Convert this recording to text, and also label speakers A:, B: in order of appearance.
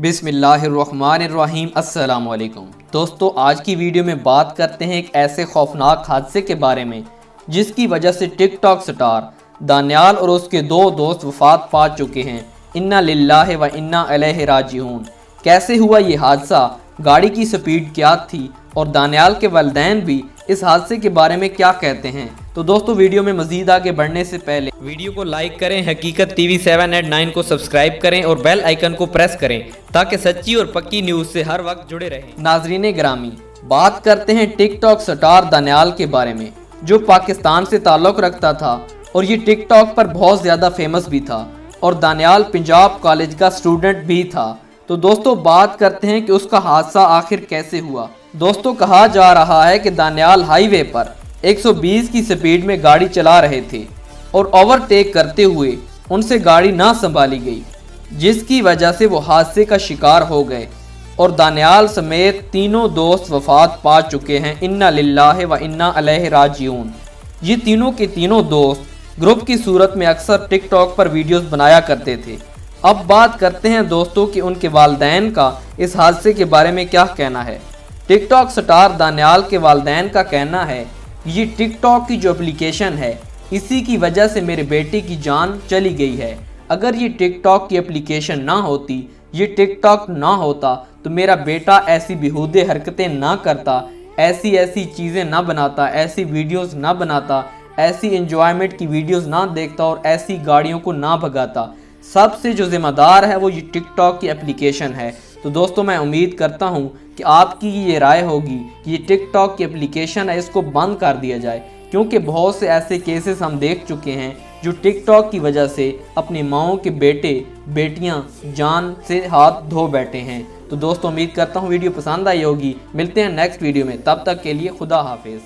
A: बिस्मिल्लाहिर्रहमानिर्रहीम अस्सलाम वालेकुम। दोस्तों, आज की वीडियो में बात करते हैं एक ऐसे खौफनाक हादसे के बारे में जिसकी वजह से टिकटॉक स्टार दानियाल और उसके दो दोस्त वफात पा चुके हैं। इन्ना लिल्लाहि व इन्ना अलैहि राजिऊन। कैसे हुआ ये हादसा, गाड़ी की स्पीड क्या थी और दानियाल के वालिदैन भी इस हादसे के बारे में क्या कहते हैं। तो दोस्तों, वीडियो में मजीद आगे बढ़ने से पहले वीडियो को लाइक करें, हकीकत टीवी 789 को सब्सक्राइब करें और बेल आइकन को प्रेस करें ताकि सच्ची और पक्की न्यूज से हर वक्त जुड़े रहें। नाजरीन ग्रामी, बात करते हैं टिकटॉक स्टार दानियाल के बारे में, जो पाकिस्तान से ताल्लुक़ रखता था और ये टिकटॉक पर बहुत ज़्यादा फेमस भी था और दानियाल पंजाब कॉलेज का स्टूडेंट भी था। तो दोस्तों, बात करते हैं कि उसका हादसा आखिर कैसे हुआ। दोस्तों, कहा जा रहा है कि दानियाल हाईवे पर 120 की स्पीड में गाड़ी चला रहे थे और ओवरटेक करते हुए उनसे गाड़ी ना संभाली गई, जिसकी वजह से वो हादसे का शिकार हो गए और दानियाल समेत तीनों दोस्त वफात पा चुके हैं। इन्ना लिल्लाहि व इन्ना अलैहि राजिऊन। ये तीनों के तीनों दोस्त ग्रुप की सूरत में अक्सर टिकटॉक पर वीडियोस बनाया करते थे। अब बात करते हैं दोस्तों कि उनके वालिदैन का इस हादसे के बारे में क्या कहना है। टिकटॉक स्टार दानियाल के वालिदैन का कहना है, ये टिकटॉक की जो एप्लीकेशन है, इसी की वजह से मेरे बेटे की जान चली गई है। अगर ये टिकटॉक की एप्लीकेशन ना होती, ये टिकटॉक ना होता, तो मेरा बेटा ऐसी बेहूदे हरकतें ना करता, ऐसी चीज़ें ना बनाता, ऐसी वीडियोस ना बनाता, ऐसी एंजॉयमेंट की वीडियोस ना देखता और ऐसी गाड़ियों को ना भगाता। सबसे जो ज़िम्मेदार है वो ये टिकटॉक की एप्लीकेशन है। तो दोस्तों, मैं उम्मीद करता हूँ कि आपकी ये राय होगी कि ये टिकटॉक की एप्लीकेशन है, इसको बंद कर दिया जाए, क्योंकि बहुत से ऐसे केसेस हम देख चुके हैं जो टिकटॉक की वजह से अपनी माओं के बेटे बेटियां जान से हाथ धो बैठे हैं। तो दोस्तों, उम्मीद करता हूँ वीडियो पसंद आई होगी। मिलते हैं नेक्स्ट वीडियो में, तब तक के लिए खुदा हाफिज़।